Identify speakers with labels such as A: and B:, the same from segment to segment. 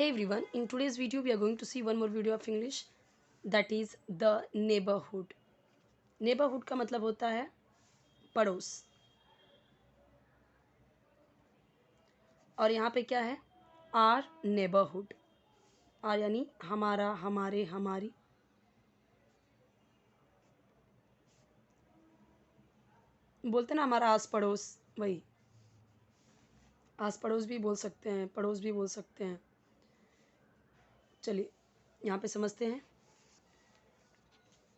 A: Hey everyone, in today's video we are going to see one more video of English, that is the neighborhood. Neighborhood का मतलब होता है पड़ोस। और यहाँ पे क्या है, आर नेबरहुड। आर यानी हमारा, हमारे, हमारी। बोलते ना हमारा आस पड़ोस, वही। आस पड़ोस भी बोल सकते हैं, पड़ोस भी बोल सकते हैं। चलिए यहाँ पे समझते हैं।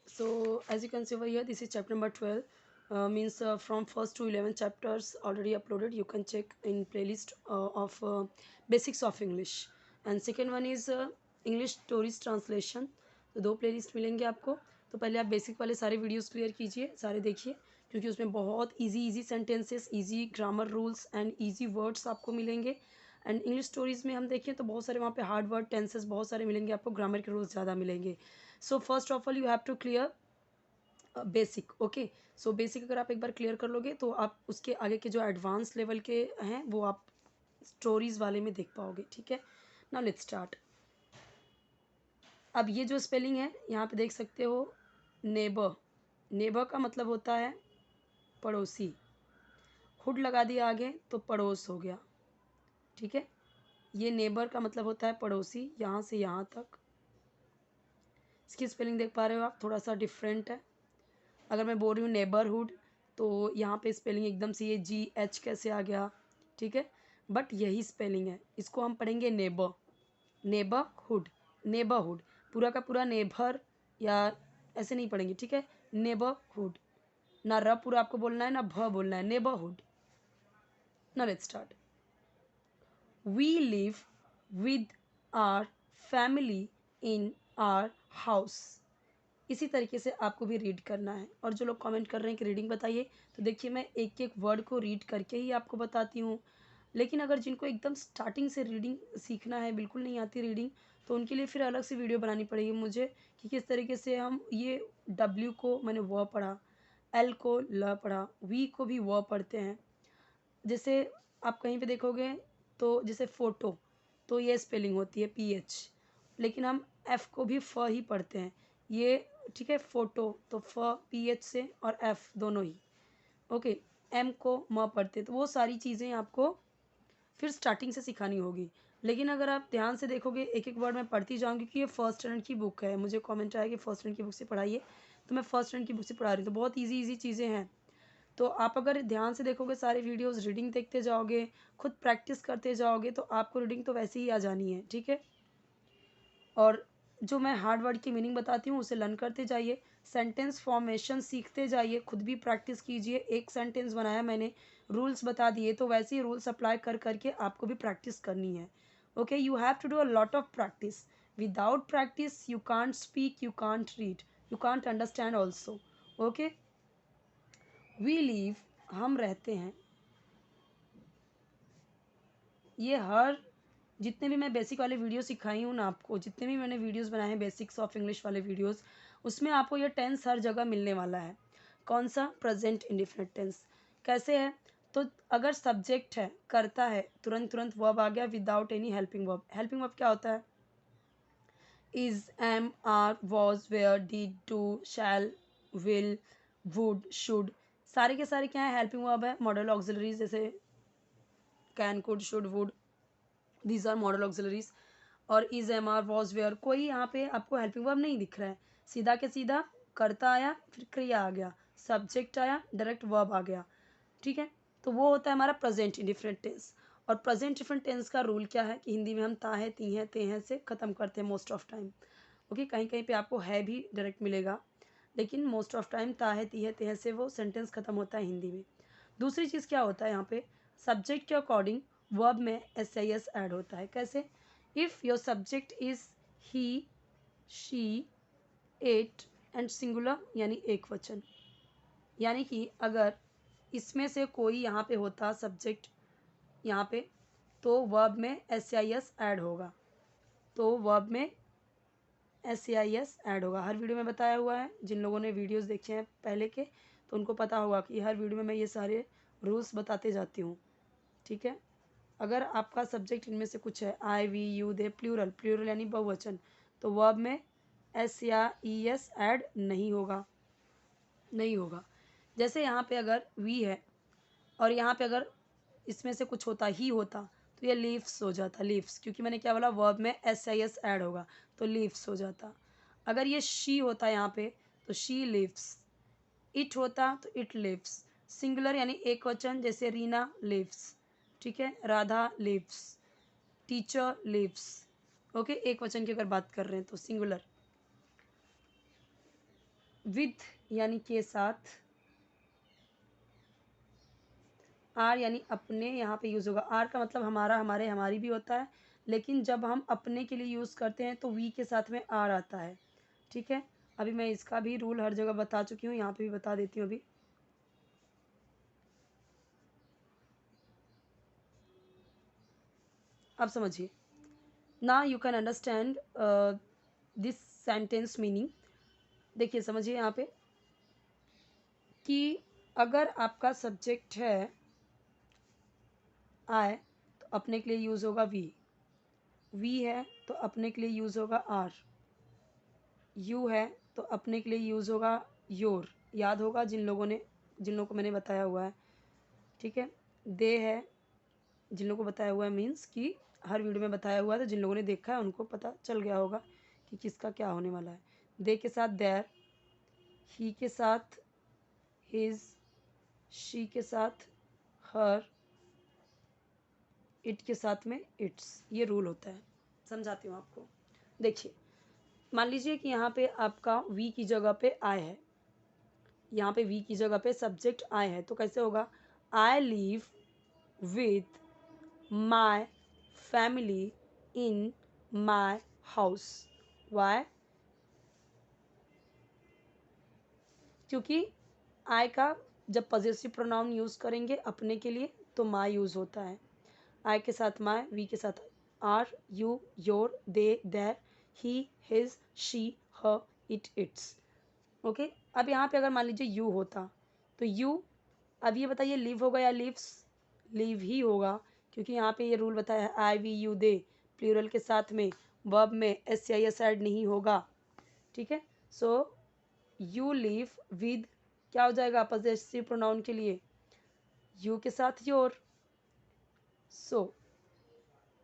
A: So as you can see over here, this is chapter number 12. Means from first to 11 chapters already uploaded. You can check in playlist of basics of English. And second one is English stories translation. तो दो playlist मिलेंगे आपको। तो पहले आप basic वाले सारे videos clear कीजिए, सारे देखिए, क्योंकि उसमें बहुत easy sentences, easy grammar rules and easy words आपको मिलेंगे। एंड इंग्लिश स्टोरीज़ में हम देखें तो बहुत सारे वहाँ पे हार्ड वर्ड, टेंसेस बहुत सारे मिलेंगे आपको, ग्रामर के रूल्स ज़्यादा मिलेंगे। So first of all you have to clear basic. Okay, so basic अगर आप एक बार क्लियर कर लोगे तो आप उसके आगे के जो एडवांस लेवल के हैं वो आप स्टोरीज वाले में देख पाओगे। ठीक है, नाउ लेट्स स्टार्ट। अब ये जो स्पेलिंग है यहाँ पे देख सकते हो, नेबर। नेबर का मतलब होता है पड़ोसी। हुड लगा दिया आगे तो पड़ोस हो गया। ठीक है, ये नेबर का मतलब होता है पड़ोसी, यहाँ से यहाँ तक। इसकी स्पेलिंग देख पा रहे हो आप, थोड़ा सा डिफरेंट है। अगर मैं बोल रही हूँ नेबरहुड तो यहाँ पे स्पेलिंग एकदम से ये GH कैसे आ गया। ठीक है, बट यही स्पेलिंग है, इसको हम पढ़ेंगे नेबर। नेबरहुड, नेबरहुड, पूरा का पूरा नेबर या ऐसे नहीं पढ़ेंगे। ठीक है, नेबरहुड, ना र पूरा आपको बोलना है ना भ बोलना है, नेबरहुड। ना let's start. We live with our family in our house. इसी तरीके से आपको भी रीड करना है। और जो लोग कमेंट कर रहे हैं कि रीडिंग बताइए, तो देखिए मैं एक एक वर्ड को रीड करके ही आपको बताती हूँ। लेकिन अगर जिनको एकदम स्टार्टिंग से रीडिंग सीखना है, बिल्कुल नहीं आती रीडिंग, तो उनके लिए फिर अलग से वीडियो बनानी पड़ेगी मुझे कि किस तरीके से हम ये W को मैंने व पढ़ा, L को ल पढ़ा, V को भी व पढ़ते हैं। जैसे आप कहीं पे देखोगे तो जैसे फ़ोटो, तो ये स्पेलिंग होती है PH, लेकिन हम F को भी फ ही पढ़ते हैं ये। ठीक है, फ़ोटो तो फ PH से और F दोनों ही। ओके, M को म पढ़ते हैं। तो वो सारी चीज़ें आपको फिर स्टार्टिंग से सिखानी होगी। लेकिन अगर आप ध्यान से देखोगे, एक एक वर्ड मैं पढ़ती जाऊँगी, क्योंकि ये फर्स्ट स्टैंडर्ड की बुक है। मुझे कमेंट आया कि फर्स्ट स्टैंडर्ड की बुक से पढ़ाइए, तो मैं फर्स्ट स्टैंडर्ड की बुक से पढ़ा रही हूँ। तो बहुत ईजी चीज़ें हैं। तो आप अगर ध्यान से देखोगे सारे वीडियोस, रीडिंग देखते जाओगे, खुद प्रैक्टिस करते जाओगे, तो आपको रीडिंग तो वैसे ही आ जानी है। ठीक है, और जो मैं हार्ड वर्ड की मीनिंग बताती हूँ उसे लर्न करते जाइए, सेंटेंस फॉर्मेशन सीखते जाइए, खुद भी प्रैक्टिस कीजिए। एक सेंटेंस बनाया मैंने, रूल्स बता दिए, तो वैसे ही रूल्स अप्लाई कर करके आपको भी प्रैक्टिस करनी है। Okay, you have to do a lot of practice. Without practice you can't speak, you can't read, you can't understand also. Okay, we live, हम रहते हैं। ये हर जितने भी मैं बेसिक वाले वीडियो सिखाई हूँ ना आपको, जितने भी मैंने वीडियोस बनाए हैं बेसिक्स ऑफ इंग्लिश वाले वीडियोस, उसमें आपको ये टेंस हर जगह मिलने वाला है। कौन सा? Present indefinite tense. कैसे है? तो अगर सब्जेक्ट है, करता है, तुरंत तुरंत वर्ब आ गया without any helping verb. Helping verb क्या होता है? Is, am, are, was, were, did, do, shall, will, would, should, सारे के सारे क्या है? हेल्पिंग वर्ब है। मॉडल ऑक्सिलरीज जैसे can, could, should, would, these are modal auxiliaries. और is, am, are, was, were, कोई यहाँ पे आपको हेल्पिंग वर्ब नहीं दिख रहा है। सीधा के सीधा करता आया, फिर क्रिया आ गया, सब्जेक्ट आया, डायरेक्ट वर्ब आ गया। ठीक है, तो वो होता है हमारा प्रेजेंट इंडिफरेंट टेंस। और प्रेजेंट इंडिफरेंट टेंस का रूल क्या है कि हिंदी में हम ता है, ती है, ते हैं से ख़त्म करते हैं मोस्ट ऑफ टाइम। ओके, कहीं कहीं पे आपको है भी डायरेक्ट मिलेगा, लेकिन मोस्ट ऑफ टाइम ता है, ती है, ते हैं से वो सेंटेंस ख़त्म होता है हिंदी में। दूसरी चीज़ क्या होता है यहाँ पे, सब्जेक्ट के अकॉर्डिंग वर्ब में SIS ऐड होता है। कैसे? If your subject is he, she, it and singular यानी एक वचन, यानी कि अगर इसमें से कोई यहाँ पे होता सब्जेक्ट यहाँ पे, तो वर्ब में SIS ऐड होगा। तो वर्ब में SIS ऐड होगा। हर वीडियो में बताया हुआ है, जिन लोगों ने वीडियोस देखे हैं पहले के, तो उनको पता होगा कि हर वीडियो में मैं ये सारे रूल्स बताते जाती हूँ। ठीक है, अगर आपका सब्जेक्ट इनमें से कुछ है, I we you they, plural, plural यानी बहुवचन, तो वर्ब में एस या ई एस ऐड नहीं होगा, नहीं होगा। जैसे यहाँ पे अगर वी है और यहाँ पे अगर इसमें से कुछ होता, ही होता, तो ये लीव्स हो जाता, लीव्स, क्योंकि मैंने क्या बोला, वर्ब में एस आई एस ऐड होगा, तो लीव्स हो जाता। अगर ये शी होता यहाँ पे, तो शी लिव्स। इट होता तो इट लिव्स। सिंगुलर यानी एक वचन, जैसे रीना लिव्स, ठीक है, Radha lives, teacher lives. Okay, एक वचन की अगर बात कर रहे हैं तो सिंगुलर। विथ यानी के साथ, आर यानी अपने, यहाँ पे यूज़ होगा। आर का मतलब हमारा, हमारे, हमारी भी होता है, लेकिन जब हम अपने के लिए यूज़ करते हैं तो वी के साथ में आर आता है, ठीक है। अभी मैं इसका भी रूल हर जगह बता चुकी हूँ, यहाँ पे भी बता देती हूँ अभी। अब समझिए, ना you can understand this sentence meaning. देखिए समझिए यहाँ पे कि अगर आपका सब्जेक्ट है आई, तो अपने के लिए यूज़ होगा वी है तो अपने के लिए यूज़ होगा आर, यू है तो अपने के लिए यूज़ होगा योर, याद होगा जिन लोगों को मैंने बताया हुआ है, ठीक है। दे है, जिन लोगों को बताया हुआ है मीन्स कि हर वीडियो में बताया हुआ है, तो जिन लोगों ने देखा है उनको पता चल गया होगा कि किसका क्या होने वाला है। दे के साथ देयर, ही के साथ हिज, शी के साथ हर, इट के साथ में इट्स, ये रूल होता है। समझाती हूँ आपको। देखिए, मान लीजिए कि यहाँ पे आपका वी की जगह पे आई है, यहाँ पे वी की जगह पे सब्जेक्ट आई है, तो कैसे होगा, I live with my family in my house. Why? क्योंकि आई का जब पॉजेसिव प्रोनाउन यूज़ करेंगे अपने के लिए तो माई यूज़ होता है। आई के साथ माई, वी के साथ our, you, your, they, their, he, his, she, her, it, its. Okay, अब यहाँ पे अगर मान लीजिए यू होता, तो यू, अब ये बताइए लिव होगा या लिव्स? लिव ही होगा, क्योंकि यहाँ पे ये रूल बताया है, I we you they, plural के साथ में वर्ब में एस या एस ऐड नहीं होगा, ठीक है। सो यू लिव विद, क्या हो जाएगा पॉजेसिव प्रोनाउन के लिए, यू के साथ your. So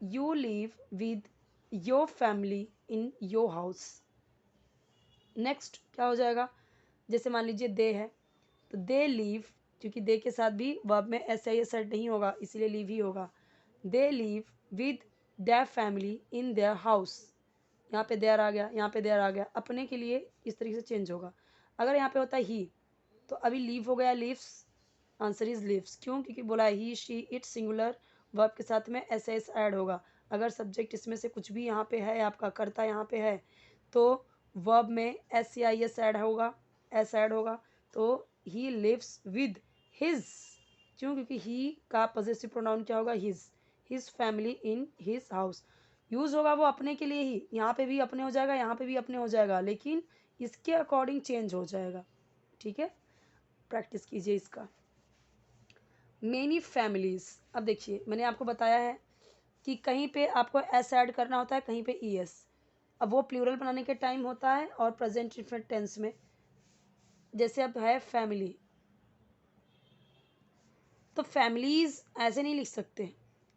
A: you live with your family in your house. Next क्या हो जाएगा, जैसे मान लीजिए दे है, तो दे लीव, क्योंकि दे के साथ भी वर्ब में एस आई एस ऐड नहीं होगा, इसलिए लीव ही होगा। They live with their family in their house, यहाँ पे देयर आ गया, यहाँ पे देयर आ गया, अपने के लिए इस तरीके से चेंज होगा। अगर यहाँ पे होता है ही, तो अभी लीव हो गया लीव्स, आंसर इज लीव्स। क्यों? क्योंकि बोला ही, शी, इट, सिंगुलर, वर्ब के साथ में एस एस ऐड होगा। अगर सब्जेक्ट इसमें से कुछ भी यहाँ पे है, आपका कर्ता यहाँ पे है, तो वर्ब में एस या एस ऐड होगा, एस ऐड होगा, तो ही लिव्स विद हिज। क्यों? क्योंकि ही का पॉजेसिव प्रोनाउन क्या होगा, his family in his house. Use होगा वो अपने के लिए ही, यहाँ पे भी अपने हो जाएगा, यहाँ पे भी अपने हो जाएगा, लेकिन इसके अकॉर्डिंग चेंज हो जाएगा, ठीक है। प्रैक्टिस कीजिए इसका। मेनी फैमिलीज़, अब देखिए मैंने आपको बताया है कि कहीं पे आपको एस ऐड करना होता है, कहीं पे ई एस। अब वो प्लूरल बनाने के टाइम होता है और प्रेजेंट परफेक्ट टेंस में। जैसे अब है फैमिली, तो फैमिलीज़ ऐसे नहीं लिख सकते।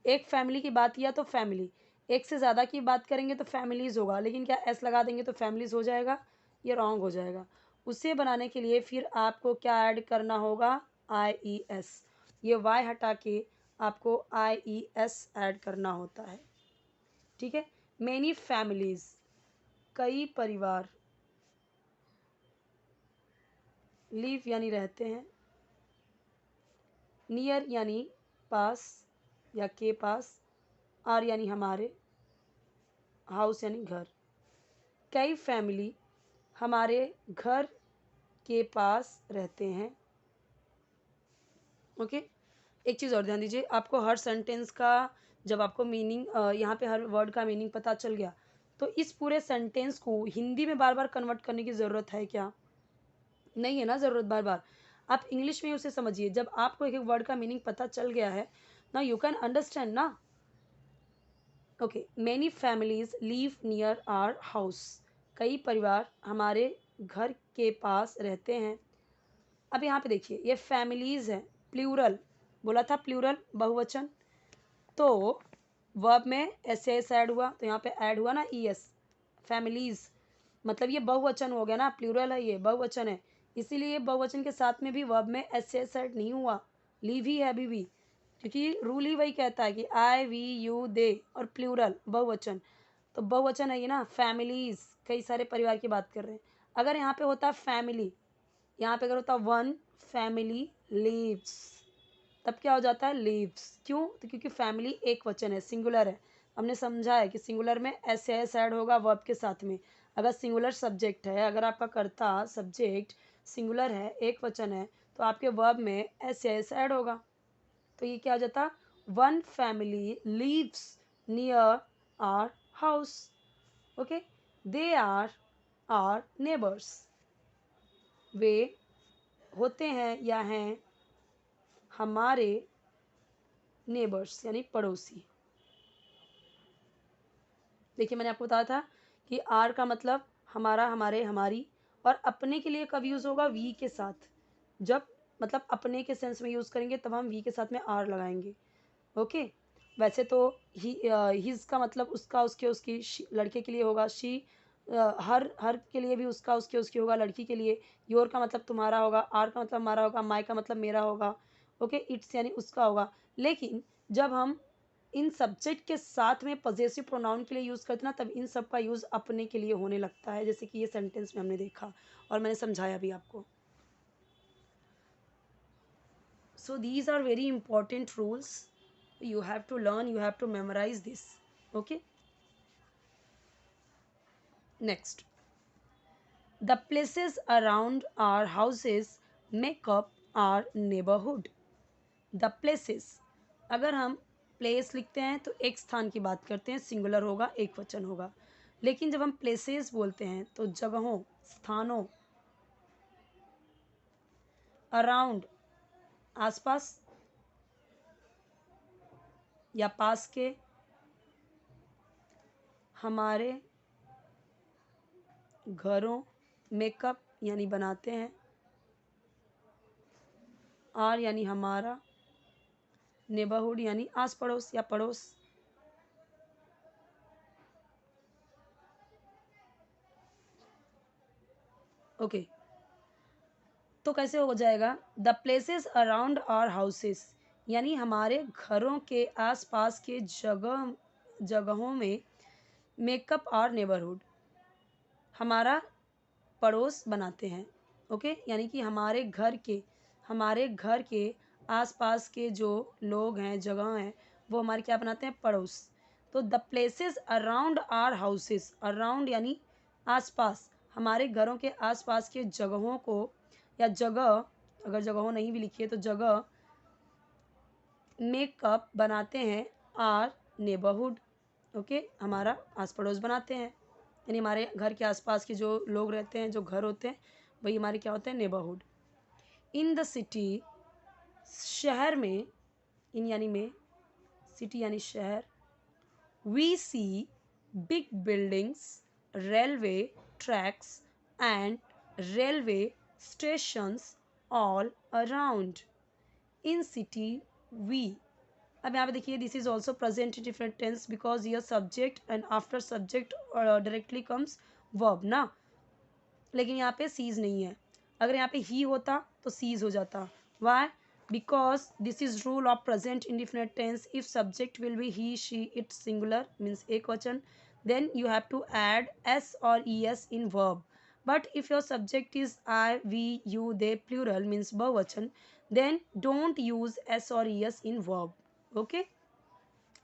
A: एक फैमिली की बात किया तो फैमिली, एक से ज़्यादा की बात करेंगे तो फैमिलीज़ होगा, लेकिन क्या एस लगा देंगे तो फैमिलीज़ हो जाएगा? ये रॉन्ग हो जाएगा। उसे बनाने के लिए फिर आपको क्या ऐड करना होगा, आई ई एस। ये वाई हटा के आपको आई ई एस ऐड करना होता है, ठीक है। मेनी फैमिलीज़, कई परिवार, लिव यानी रहते हैं, नियर यानी पास या के पास, आर यानी हमारे, हाउस यानी घर। कई फैमिली हमारे घर के पास रहते हैं। ओके, एक चीज़ और ध्यान दीजिए, आपको हर सेंटेंस का जब आपको मीनिंग यहाँ पे हर वर्ड का मीनिंग पता चल गया, तो इस पूरे सेंटेंस को हिंदी में बार बार कन्वर्ट करने की ज़रूरत है क्या? नहीं है ना ज़रूरत बार बार। आप इंग्लिश में उसे समझिए। जब आपको एक एक वर्ड का मीनिंग पता चल गया है ना, यू कैन अंडरस्टैंड ना, okay, many families live near our house. कई परिवार हमारे घर के पास रहते हैं। अब यहाँ पे देखिए, ये फैमिलीज है, प्लूरल बोला था, प्लूरल बहुवचन। तो वर्ब में एस एस ऐड हुआ, तो यहाँ पे ऐड हुआ ना ई एस, फैमिलीज, मतलब ये बहुवचन हो गया ना, प्लूरल है, ये बहुवचन है, इसीलिए बहुवचन के साथ में भी वर्ब में एस एस ऐड नहीं हुआ, लीव ही है अभी भी, क्योंकि रूल ही वही कहता है कि आई वी यू दे और प्लूरल बहुवचन, तो बहुवचन है ये ना, फैमिलीज, कई सारे परिवार की बात कर रहे हैं। अगर यहाँ पे होता फैमिली, यहाँ पे अगर होता वन फैमिली लीव्स, तब क्या हो जाता है लीव्स, क्यों, तो क्योंकि फैमिली एक वचन है, सिंगुलर है। हमने समझा है कि सिंगुलर में एस एस ऐड होगा वर्ब के साथ में। अगर सिंगुलर सब्जेक्ट है, अगर आपका कर्ता सब्जेक्ट सिंगुलर है, एक वचन है, तो आपके वर्ब में एस एस ऐड होगा। तो ये क्या हो जाता, one family lives near our house. Okay, they are neighbours, वे होते हैं या हैं हमारे नेबर्स यानी पड़ोसी। देखिए, मैंने आपको बताया था कि आर का मतलब हमारा, हमारे, हमारी, और अपने के लिए कब यूज़ होगा, वी के साथ, जब मतलब अपने के सेंस में यूज़ करेंगे तब हम वी के साथ में आर लगाएंगे। ओके, वैसे तो हिज का मतलब उसका, उसके, उसकी, लड़के के लिए होगा, शी, हर के लिए भी उसका, उसके, उसकी होगा, लड़की के लिए। योर का मतलब तुम्हारा होगा, आर का मतलब हमारा होगा, माई का मतलब मेरा होगा। ओके, इट्स यानी उसका होगा। लेकिन जब हम इन सब्जेक्ट के साथ में पजेसिव प्रोनाउन के लिए यूज़ करते ना, तब इन सब का यूज़ अपने के लिए होने लगता है, जैसे कि ये सेंटेंस में हमने देखा और मैंने समझाया भी आपको। So these are very important rules. You have to learn, you have to memorize this. Okay. Next, the places around our houses make up our neighborhood. The places, अगर हम प्लेस लिखते हैं तो एक स्थान की बात करते हैं, सिंगुलर होगा, एक वचन होगा। लेकिन जब हम प्लेसेस बोलते हैं तो जगहों, स्थानों, अराउंड, आसपास या पास के, हमारे घरों, मेकअप यानी बनाते हैं, आर यानी हमारा, नेबरहुड यानी आस पड़ोस या पड़ोस। ओके, तो कैसे हो जाएगा, the places around our houses, यानी हमारे घरों के आसपास के जगहों में, मेकअप आवर नेबरहुड, हमारा पड़ोस बनाते हैं। ओके, यानी कि हमारे घर के आसपास के जो लोग हैं, जगह हैं, वो हमारे क्या बनाते हैं, पड़ोस। तो the places around our houses, around यानी आसपास, हमारे घरों के आसपास के जगहों को, या जगह, अगर जगहों नहीं भी लिखी है तो जगह, मेकअप बनाते हैं आर नेबरहुड। ओके, हमारा आस पड़ोस बनाते हैं, यानी हमारे घर के आसपास के जो लोग रहते हैं, जो घर होते हैं, वही हमारे क्या होते हैं, नेबरहुड। इन द सिटी, शहर में, इन यानी में, सिटी यानी शहर, we see big buildings, railway tracks and railway stations all around. In city we, अब यहाँ पे देखिए, this is also present in different tense because ये subject and after subject directly comes verb ना, लेकिन यहाँ पे सीज नहीं है। अगर यहाँ पे ही होता तो सीज हो जाता। Why, because this is rule of present indefinite tense, if subject will be he she it singular means एक वचन, then you have to add s or es in verb. But if your subject is I, we, you, they plural means bahuvachan, then don't use s or es in verb. Okay,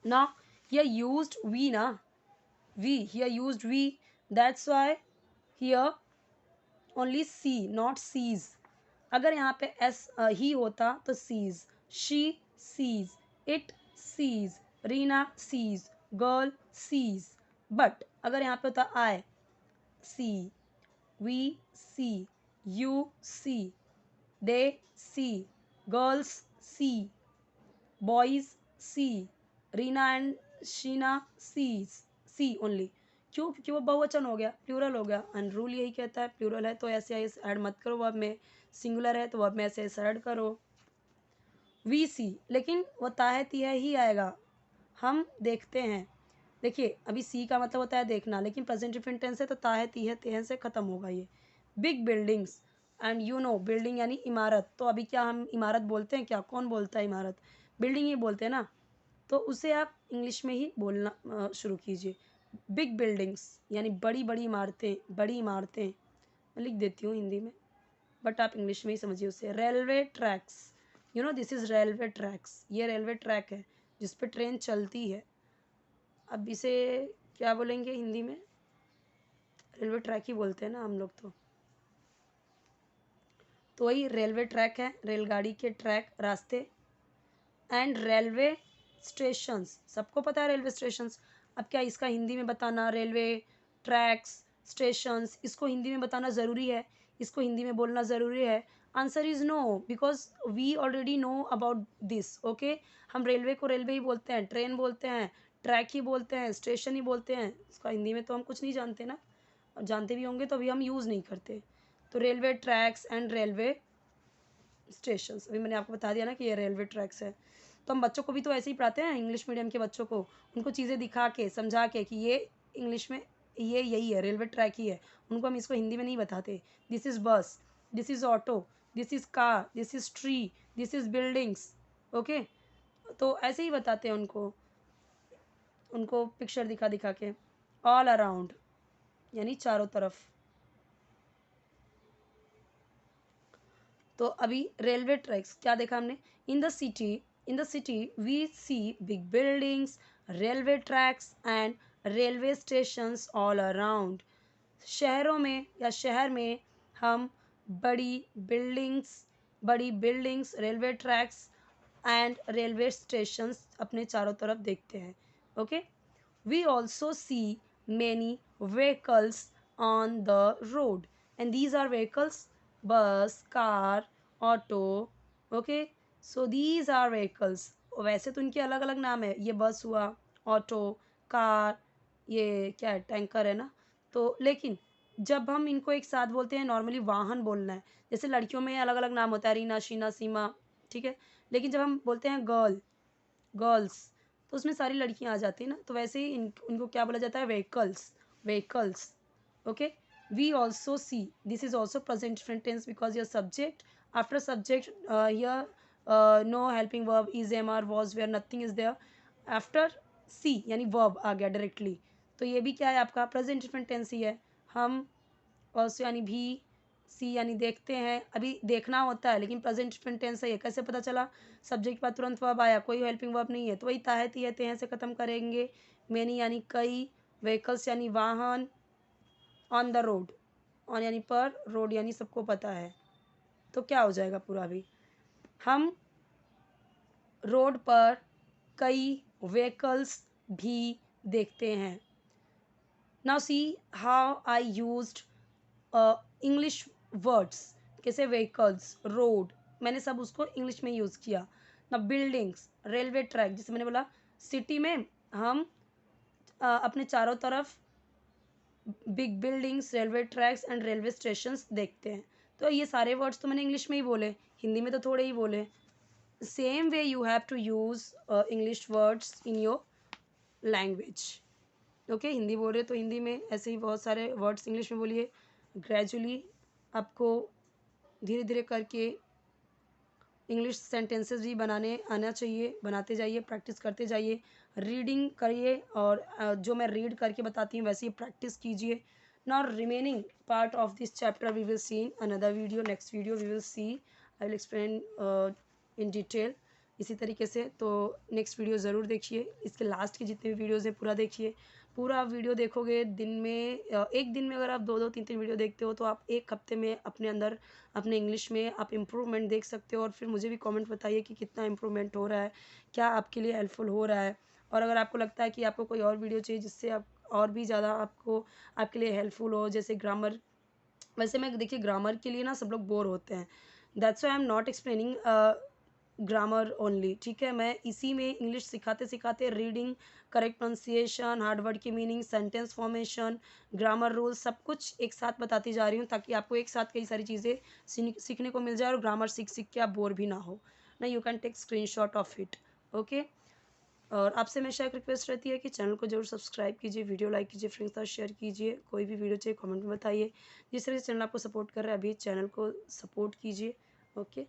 A: now here used we na, we here used we, that's why here only see not sees. अगर यहाँ पे S ही होता तो sees, she sees, it sees, Reena sees, girl sees. But अगर यहाँ पे होता I see, we see, you see, they see, girls see, boys see, Reena and Sheena sees, see only. क्यों? क्योंकि वो बहुवचन हो गया, प्लूरल हो गया, एंड रूल यही कहता है प्लूरल है तो ऐसे ऐसे ऐड मत करो वर्ब में, सिंगुलर है तो वर्ब में ऐसे ऐसे ऐड करो। वी सी, लेकिन वो ताहे तीहे ही आएगा, हम देखते हैं। देखिए अभी सी का मतलब होता है देखना, लेकिन प्रेजेंट डिफरेंट टेंस है तो ताहे तीहे तेहन से ख़त्म होगा ये। Big buildings, and you know building यानी इमारत, तो अभी क्या हम इमारत बोलते हैं क्या? कौन बोलता है इमारत? बिल्डिंग ही बोलते हैं ना, तो उसे आप इंग्लिश में ही बोलना शुरू कीजिए। बिग बिल्डिंग्स यानी बड़ी बड़ी इमारतें, बड़ी इमारतें। मैं लिख देती हूँ हिंदी में, बट आप इंग्लिश में ही समझिए उसे। Railway tracks, you know this is railway tracks, ये रेलवे ट्रैक है जिस पे ट्रेन चलती है। अब इसे क्या बोलेंगे हिंदी में? रेलवे ट्रैक ही बोलते हैं ना हम लोग तो वही रेलवे ट्रैक है, रेलगाड़ी के ट्रैक, रास्ते। एंड रेलवे स्टेशंस, सबको पता है रेलवे स्टेशंस। अब क्या इसका हिंदी में बताना, रेलवे ट्रैक्स स्टेशंस, इसको हिंदी में बताना ज़रूरी है? इसको हिंदी में बोलना ज़रूरी है? Answer is no, because we already know about this. Okay, हम रेलवे को रेलवे ही बोलते हैं, ट्रेन बोलते हैं, ट्रैक ही बोलते हैं, स्टेशन ही बोलते हैं। इसका हिंदी में तो हम कुछ नहीं जानते ना, और जानते भी होंगे तो अभी हम यूज़ नहीं करते। तो railway tracks and railway stations, अभी मैंने आपको बता दिया ना कि ये रेलवे ट्रैक्स है। तो हम बच्चों को भी तो ऐसे ही पढ़ाते हैं, इंग्लिश मीडियम के बच्चों को, उनको चीज़ें दिखा के समझा के कि ये इंग्लिश में ये यही है, रेलवे ट्रैक ही है। उनको हम इसको हिंदी में नहीं बताते। दिस इज़ बस, this is auto, this is car, this is tree, this is buildings. Okay, तो ऐसे ही बताते हैं उनको, उनको पिक्चर दिखा दिखा के। ऑल अराउंड यानी चारों तरफ। तो अभी रेलवे ट्रैक्स क्या देखा हमने? In the city we see big buildings, railway tracks and railway stations all around. शहरों में या शहर में हम बड़ी buildings, railway tracks and railway stations अपने चारों तरफ देखते हैं। Okay, we also see many vehicles on the road, and these are vehicles: bus, car, auto. Okay, so these are vehicles. वैसे तो इनके अलग अलग नाम है, ये बस हुआ, ऑटो, कार, ये क्या है, टैंकर है ना। तो लेकिन जब हम इनको एक साथ बोलते हैं, नॉर्मली वाहन बोलना है, जैसे लड़कियों में अलग अलग नाम होता है, रीना, शीना, सीमा, ठीक है। लेकिन जब हम बोलते हैं गर्ल्स, तो उसमें सारी लड़कियां आ जाती हैं ना, तो वैसे ही उनको क्या बोला जाता है? Vehicles. Okay, we also see, this is also present different tense because your subject, after subject here no helping verb, is, am, are, was, were, nothing is there. After see यानी वर्ब आ गया directly, तो ये भी क्या है आपका? Present different tense ही है। हम ऑल्सो यानी भी, सी यानी देखते हैं, अभी देखना होता है लेकिन प्रेजेंट डिफरेंट टेंस है। ये कैसे पता चला? सब्जेक्ट पर तुरंत वर्ब आया, कोई हेल्पिंग वर्ब नहीं है, तो वही ताहे तीहे तेहे से ख़त्म करेंगे। मैनी यानी कई, व्हीकल्स यानी वाहन, ऑन द रोड, ऑन यानी पर, रोड यानी सबको पता है। तो क्या हो जाएगा पूरा? अभी हम रोड पर कई व्हीकल्स भी देखते हैं। Now see how I used English words, कैसे व्हीकल्स, रोड, मैंने सब उसको इंग्लिश में यूज़ किया ना। बिल्डिंग्स, रेलवे ट्रैक, जैसे मैंने बोला सिटी में हम अपने चारों तरफ big buildings, railway tracks and railway stations देखते हैं। तो ये सारे वर्ड्स तो मैंने इंग्लिश में ही बोले, हिंदी में तो थोड़े ही बोले। Same way you have to use English words in your language. Okay, Hindi बोल रहे हो तो हिंदी में ऐसे ही बहुत सारे वर्ड्स इंग्लिश में बोलिए। ग्रेजुअली आपको धीरे धीरे करके इंग्लिश सेंटेंसेस भी बनाने आना चाहिए, बनाते जाइए, प्रैक्टिस करते जाइए, रीडिंग करिए, और जो मैं रीड करके बताती हूँ वैसे ही प्रैक्टिस कीजिए। Now remaining part of this chapter we will see in another video, next video we will see, I will explain in detail इसी तरीके से। तो नेक्स्ट वीडियो ज़रूर देखिए, इसके लास्ट के जितने भी वीडियोज़ हैं पूरा देखिए। पूरा वीडियो देखोगे दिन में, एक दिन में अगर आप 2-2 3-3 वीडियो देखते हो तो आप एक हफ्ते में अपने अंदर, अपने इंग्लिश में आप इम्प्रूवमेंट देख सकते हो। और फिर मुझे भी कमेंट बताइए कि कितना इम्प्रूवमेंट हो रहा है, क्या आपके लिए हेल्पफुल हो रहा है। और अगर आपको लगता है कि आपको कोई और वीडियो चाहिए जिससे आप और भी ज़्यादा आपको, आपके लिए हेल्पफुल हो, जैसे ग्रामर, वैसे मैं देखिए ग्रामर के लिए ना सब लोग बोर होते हैं, that's why I am not explaining grammar only, ठीक है। मैं इसी में इंग्लिश सिखाते सिखाते reading, correct pronunciation, hard word की meaning, sentence formation, grammar rule सब कुछ एक साथ बताती जा रही हूँ, ताकि आपको एक साथ कई सारी चीज़ें सीखने को मिल जाए और ग्रामर सीख सीख के आप बोर भी ना हो ना। You can take screenshot of it, okay. और आपसे हमेशा एक रिक्वेस्ट रहती है कि चैनल को जरूर सब्सक्राइब कीजिए, वीडियो लाइक कीजिए, फ्रेंड्स के साथ शेयर कीजिए। कोई भी वीडियो चाहिए कमेंट में बताइए। जिस तरह से चैनल आपको सपोर्ट कर रहा है अभी चैनल को सपोर्ट कीजिए, ओके।